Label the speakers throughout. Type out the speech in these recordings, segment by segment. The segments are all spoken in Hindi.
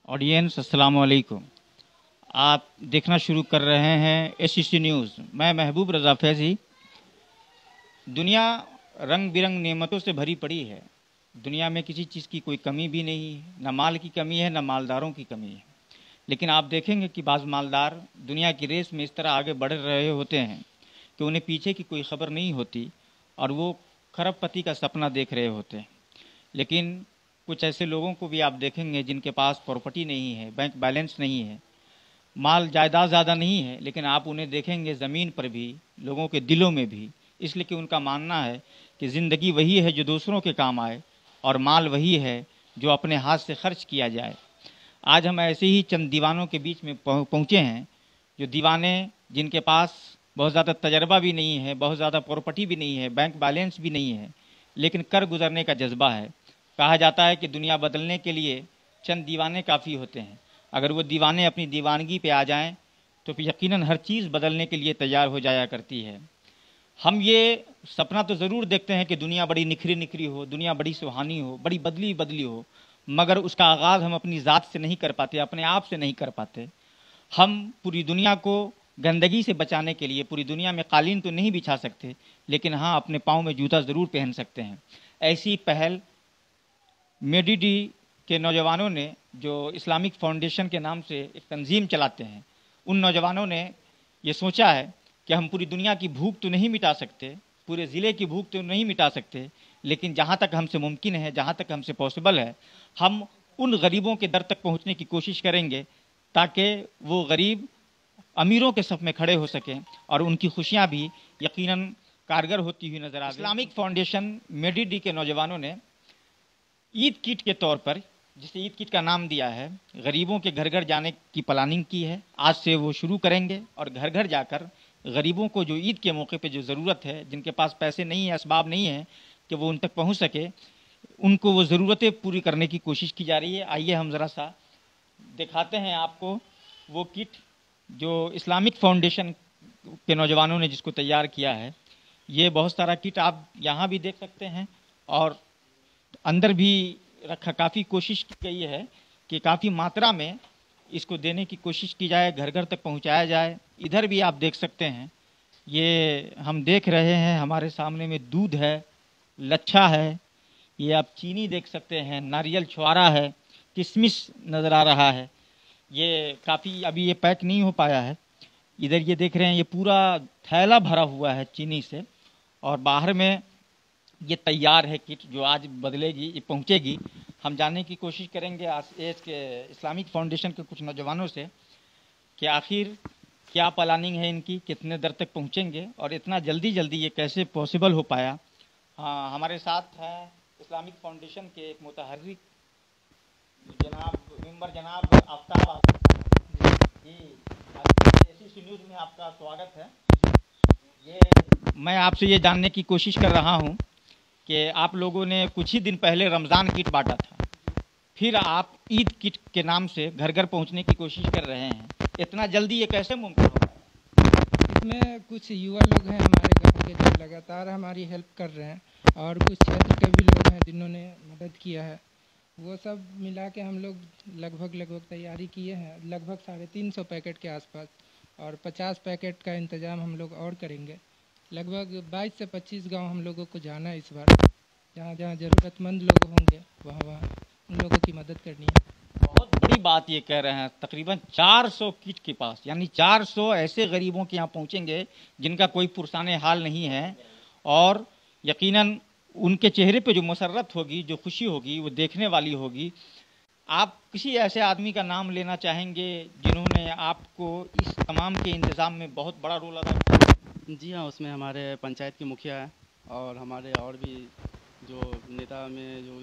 Speaker 1: ऑडियंस अस्सलाम वालेकुम। आप देखना शुरू कर रहे हैं एससीसी न्यूज़। मैं महबूब रज़ा फैज़ी। दुनिया रंग बिरंग नेमतों से भरी पड़ी है। दुनिया में किसी चीज़ की कोई कमी भी नहीं है, न माल की कमी है, न मालदारों की कमी है। लेकिन आप देखेंगे कि बाज़ मालदार दुनिया की रेस में इस तरह आगे बढ़ रहे होते हैं कि उन्हें पीछे की कोई खबर नहीं होती और वो खरबपति का सपना देख रहे होते हैं। लेकिन कुछ ऐसे लोगों को भी आप देखेंगे जिनके पास प्रॉपर्टी नहीं है, बैंक बैलेंस नहीं है, माल जायदाद ज़्यादा नहीं है, लेकिन आप उन्हें देखेंगे ज़मीन पर भी, लोगों के दिलों में भी, इसलिए कि उनका मानना है कि ज़िंदगी वही है जो दूसरों के काम आए और माल वही है जो अपने हाथ से खर्च किया जाए। आज हम ऐसे ही चंद दीवानों के बीच में पहुँचे हैं, जो दीवाने जिनके पास बहुत ज़्यादा तजर्बा भी नहीं है, बहुत ज़्यादा प्रॉपर्टी भी नहीं है, बैंक बैलेंस भी नहीं है, लेकिन कर गुजरने का जज्बा है। कहा जाता है कि दुनिया बदलने के लिए चंद दीवाने काफ़ी होते हैं। अगर वो दीवाने अपनी दीवानगी पे आ जाएं तो फिर यकीनन हर चीज़ बदलने के लिए तैयार हो जाया करती है। हम ये सपना तो ज़रूर देखते हैं कि दुनिया बड़ी निखरी निखरी हो, दुनिया बड़ी सुहानी हो, बड़ी बदली बदली हो, मगर उसका आगाज़ हम अपनी ज़ात से नहीं कर पाते, अपने आप से नहीं कर पाते। हम पूरी दुनिया को गंदगी से बचाने के लिए पूरी दुनिया में कालीन तो नहीं बिछा सकते, लेकिन हाँ, अपने पाँव में जूता ज़रूर पहन सकते हैं। ऐसी पहल मेडीडी के नौजवानों ने, जो इस्लामिक फाउंडेशन के नाम से एक तंजीम चलाते हैं, उन नौजवानों ने ये सोचा है कि हम पूरी दुनिया की भूख तो नहीं मिटा सकते, पूरे ज़िले की भूख तो नहीं मिटा सकते, लेकिन जहाँ तक हमसे मुमकिन है, जहाँ तक हमसे पॉसिबल है, हम उन गरीबों के दर तक पहुँचने की कोशिश करेंगे ताकि वो गरीब अमीरों के सफ़ में खड़े हो सकें और उनकी खुशियाँ भी यकीनन कारगर होती हुई नज़र आ। इस्लामिक फाउंडेशन मेडीडी के नौजवानों ने ईद किट के तौर पर, जिसे ईद किट का नाम दिया है, गरीबों के घर घर जाने की प्लानिंग की है। आज से वो शुरू करेंगे और घर घर जाकर गरीबों को जो ईद के मौके पे जो ज़रूरत है, जिनके पास पैसे नहीं है, असबाब नहीं है कि वो उन तक पहुंच सके, उनको वो ज़रूरतें पूरी करने की कोशिश की जा रही है। आइए हम ज़रा सा दिखाते हैं आपको वो किट जो इस्लामिक फाउंडेशन के नौजवानों ने जिसको तैयार किया है। ये बहुत सारा किट आप यहाँ भी देख सकते हैं और अंदर भी रखा। काफ़ी कोशिश की गई है कि काफ़ी मात्रा में इसको देने की कोशिश की जाए, घर घर तक पहुंचाया जाए। इधर भी आप देख सकते हैं, ये हम देख रहे हैं हमारे सामने में दूध है, लच्छा है, ये आप चीनी देख सकते हैं, नारियल छुआरा है, किशमिश नज़र आ रहा है। ये काफ़ी अभी ये पैक नहीं हो पाया है। इधर ये देख रहे हैं, ये पूरा थैला भरा हुआ है चीनी से और बाहर में ये तैयार है किट जो आज बदलेगी, ये पहुंचेगी। हम जानने की कोशिश करेंगे आज के इस्लामिक फाउंडेशन के कुछ नौजवानों से कि आखिर क्या प्लानिंग है इनकी, कितने दर तक पहुंचेंगे और इतना जल्दी जल्दी ये कैसे पॉसिबल हो पाया। हाँ, हमारे साथ हैं इस्लामिक फाउंडेशन के एक मुतहर्रिक जनाब मेंबर जनाब आफ्ताब जी। एससीसी न्यूज़ में आपका स्वागत है। ये मैं आपसे ये जानने की कोशिश कर रहा हूँ कि आप लोगों ने कुछ ही दिन पहले रमज़ान किट बांटा था, फिर आप ईद किट के नाम से घर घर पहुंचने की कोशिश कर रहे हैं। इतना जल्दी ये कैसे मुमकिन होगा?
Speaker 2: इसमें कुछ युवा लोग हैं हमारे गांव के जो लगातार हमारी हेल्प कर रहे हैं और कुछ क्षेत्र के भी लोग हैं जिन्होंने मदद किया है। वो सब मिला के हम लोग लगभग तैयारी किए हैं, लगभग 350 पैकेट के आसपास, और 50 पैकेट का इंतज़ाम हम लोग और करेंगे। लगभग 22 से 25 गांव हम लोगों को जाना है इस बार। जहाँ जहाँ ज़रूरतमंद लोग होंगे वहाँ वहाँ उन लोगों की मदद करनी है।
Speaker 1: बहुत बड़ी बात ये कह रहे हैं, तकरीबन 400 किट के पास, यानी 400 ऐसे गरीबों के यहाँ पहुँचेंगे जिनका कोई पुरसाने हाल नहीं है और यकीनन उनके चेहरे पे जो मसरत होगी, जो खुशी होगी, वो देखने वाली होगी। आप किसी ऐसे आदमी का नाम लेना चाहेंगे जिन्होंने आपको इस तमाम के इंतज़ाम में बहुत बड़ा रोल अदा किया?
Speaker 3: जी हाँ, उसमें हमारे पंचायत के मुखिया हैं और हमारे और भी जो नेता में जो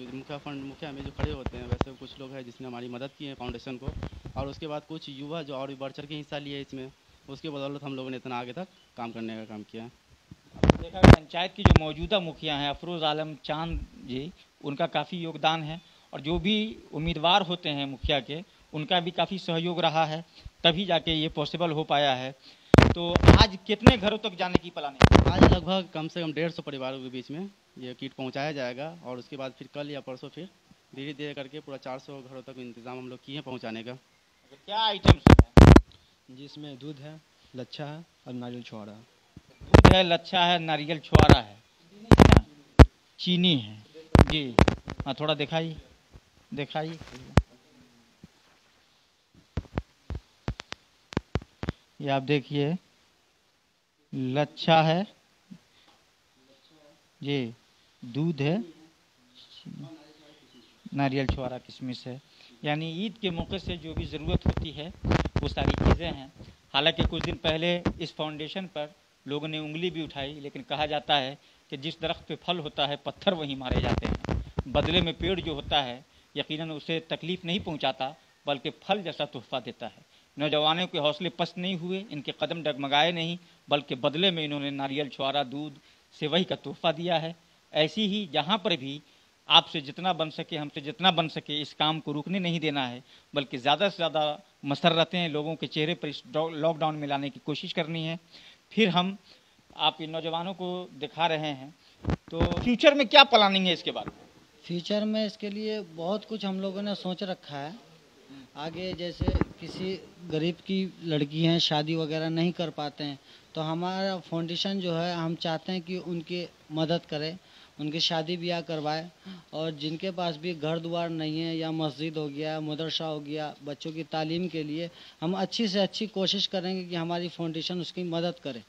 Speaker 3: मुखिया में जो खड़े होते हैं, वैसे कुछ लोग हैं जिसने हमारी मदद की है फाउंडेशन को। और उसके बाद कुछ युवा जो और भी बढ़ चढ़ के हिस्सा लिए इसमें, उसके बदौलत हम लोगों ने इतना आगे तक काम करने का काम किया है।
Speaker 1: देखा पंचायत की जो मौजूदा मुखिया हैं अफरोज़ आलम चांद जी, उनका काफ़ी योगदान है और जो भी उम्मीदवार होते हैं मुखिया के, उनका भी काफ़ी सहयोग रहा है, तभी जाके ये पॉसिबल हो पाया है। तो आज कितने घरों तक जाने की प्लानिंग?
Speaker 3: आज लगभग कम से कम 150 परिवारों के बीच में ये किट पहुंचाया जाएगा और उसके बाद फिर कल या परसों फिर धीरे धीरे करके पूरा 400 घरों तक इंतज़ाम हम लोग किए हैं पहुँचाने का।
Speaker 1: क्या आइटम्स है?
Speaker 4: जिसमें दूध है, लच्छा है और नारियल छुआरा।
Speaker 1: दूध है, लच्छा है, नारियल छुआरा है, चीनी है जी। हाँ, थोड़ा दिखाइए दिखाइए। ये आप देखिए, लच्छा है जी, दूध है, नारियल छुआरा किशमिश है। यानी ईद के मौके से जो भी ज़रूरत होती है वो सारी चीज़ें हैं। हालांकि कुछ दिन पहले इस फाउंडेशन पर लोगों ने उंगली भी उठाई, लेकिन कहा जाता है कि जिस दरख्त पे फल होता है पत्थर वहीं मारे जाते हैं। बदले में पेड़ जो होता है यकीनन उसे तकलीफ़ नहीं पहुंचाता, बल्कि फल जैसा तोहफा देता है। नौजवानों के हौसले पस्त नहीं हुए, इनके कदम डगमगाए नहीं, बल्कि बदले में इन्होंने नारियल छुआरा, दूध, सेवई का तोहफा दिया है। ऐसी ही जहाँ पर भी आपसे जितना बन सके, हमसे जितना बन सके, इस काम को रुकने नहीं देना है, बल्कि ज़्यादा से ज़्यादा मसर्रतें लोगों के चेहरे पर इस लॉकडाउन में लाने की कोशिश करनी है। फिर हम आप इन नौजवानों को दिखा रहे हैं, तो फ्यूचर में क्या प्लानिंग है इसके बारे में?
Speaker 5: फ्यूचर में इसके लिए बहुत कुछ हम लोगों ने सोच रखा है। आगे जैसे किसी गरीब की लड़की हैं, शादी वगैरह नहीं कर पाते हैं, तो हमारा फाउंडेशन जो है हम चाहते हैं कि उनकी मदद करें, उनकी शादी ब्याह करवाए। और जिनके पास भी घर द्वार नहीं है, या मस्जिद हो गया, मदरसा हो गया, बच्चों की तालीम के लिए हम अच्छी से अच्छी कोशिश करेंगे कि हमारी फाउंडेशन उसकी मदद करे।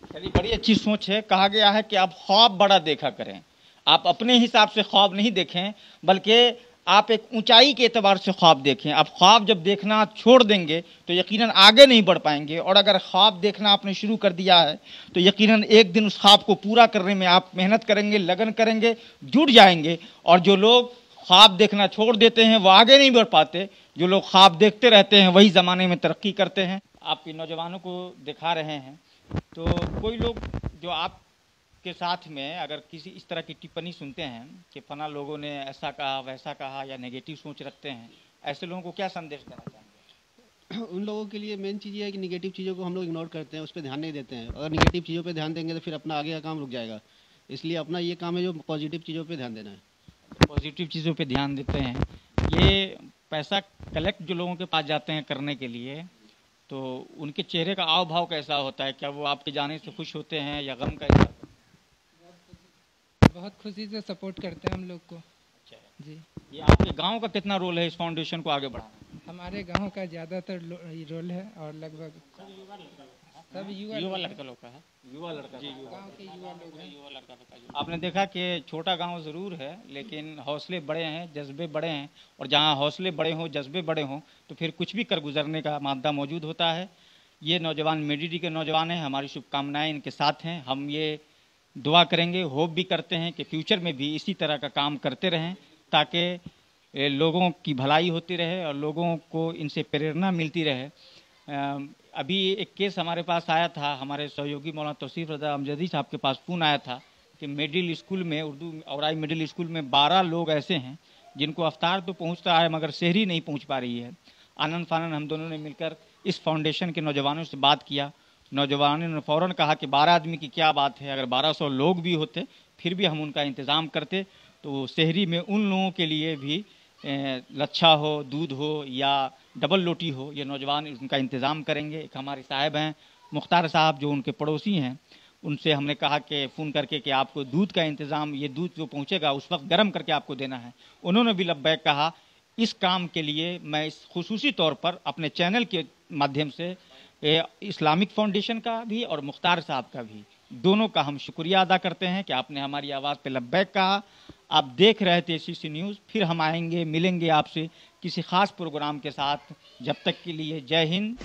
Speaker 1: चलिए, बड़ी अच्छी सोच है। कहा गया है कि आप ख्वाब बड़ा देखा करें, आप अपने हिसाब से ख्वाब नहीं देखें, बल्कि आप एक ऊंचाई के एतबार से ख्वाब देखें। आप ख्वाब जब देखना छोड़ देंगे तो यकीनन आगे नहीं बढ़ पाएंगे, और अगर ख्वाब देखना आपने शुरू कर दिया है तो यकीनन एक दिन उस ख्वाब को पूरा करने में आप मेहनत करेंगे, लगन करेंगे, जुट जाएंगे। और जो लोग ख्वाब देखना छोड़ देते हैं वो आगे नहीं बढ़ पाते, जो लोग ख्वाब देखते रहते हैं वही ज़माने में तरक्की करते हैं। आप इन नौजवानों को दिखा रहे हैं, तो कोई लोग जो आप के साथ में अगर किसी इस तरह की टिप्पणी सुनते हैं कि फला लोगों ने ऐसा कहा, वैसा कहा, या नेगेटिव सोच रखते हैं, ऐसे लोगों को क्या संदेश देना चाहेंगे?
Speaker 6: उन लोगों के लिए मेन चीज़ ये है कि निगेटिव चीज़ों को हम लोग इग्नोर करते हैं, उस पर ध्यान नहीं देते हैं। अगर निगेटिव चीज़ों पे ध्यान देंगे तो फिर अपना आगे का काम रुक जाएगा। इसलिए अपना ये काम है जो पॉजिटिव चीज़ों पे ध्यान देना है।
Speaker 1: पॉजिटिव चीज़ों पे ध्यान देते हैं। ये पैसा कलेक्ट जो लोगों के पास जाते हैं करने के लिए, तो उनके चेहरे का हाव भाव कैसा होता है? क्या वो आपके जाने से खुश होते हैं या गम का?
Speaker 2: बहुत खुशी से सपोर्ट करते हैं हम लोग को जी।
Speaker 1: ये आपके गांव का कितना रोल है इस फाउंडेशन को आगे बढ़ाने?
Speaker 2: हमारे गांव का ज़्यादातर रोल है, और लगभग सब युवा
Speaker 1: लड़का लोग का है, युवा लड़का जी,
Speaker 2: गांव के युवा लोग हैं।
Speaker 1: युवा लड़का का। आपने देखा कि छोटा गांव ज़रूर है, लेकिन हौसले बड़े हैं, जज्बे बड़े हैं, और जहां हौसले बड़े हों, जज्बे बड़े हों, तो फिर कुछ भी कर गुजरने का मादा मौजूद होता है। ये नौजवान मेडीडी के नौजवान हैं, हमारी शुभकामनाएं इनके साथ हैं। हम ये दुआ करेंगे, होप भी करते हैं कि फ्यूचर में भी इसी तरह का काम करते रहें, ताकि लोगों की भलाई होती रहे और लोगों को इनसे प्रेरणा मिलती रहे। अभी एक केस हमारे पास आया था, हमारे सहयोगी मौलाना तौसीफ रज़ा अमजदी साहब के पास फ़ोन आया था कि मिडिल स्कूल में, उर्दू औराई मिडिल स्कूल में 12 लोग ऐसे हैं जिनको अफ्तार तो पहुंचता है मगर सहरी नहीं पहुंच पा रही है। आनंद फानन हम दोनों ने मिलकर इस फाउंडेशन के नौजवानों से बात किया। नौजवानों ने फ़ौरन कहा कि 12 आदमी की क्या बात है, अगर 1200 लोग भी होते फिर भी हम उनका इंतज़ाम करते। तो शहरी में उन लोगों के लिए भी लच्छा हो, दूध हो या डबल रोटी हो, ये नौजवान उनका इंतज़ाम करेंगे। एक हमारे साहब हैं मुख्तार साहब, जो उनके पड़ोसी हैं, उनसे हमने कहा कि फ़ोन करके कि आपको दूध का इंतज़ाम, ये दूध जो पहुँचेगा उस वक्त गर्म करके आपको देना है। उन्होंने भी लब्बैक कहा। इस काम के लिए मैं इस खुसूसी तौर पर अपने चैनल के माध्यम से इस्लामिक फाउंडेशन का भी और मुख्तार साहब का भी, दोनों का हम शुक्रिया अदा करते हैं कि आपने हमारी आवाज़ पे लब्बैक कहा। आप देख रहे थे एसीसी न्यूज़। फिर हम आएंगे, मिलेंगे आपसे किसी ख़ास प्रोग्राम के साथ। जब तक के लिए जय हिंद।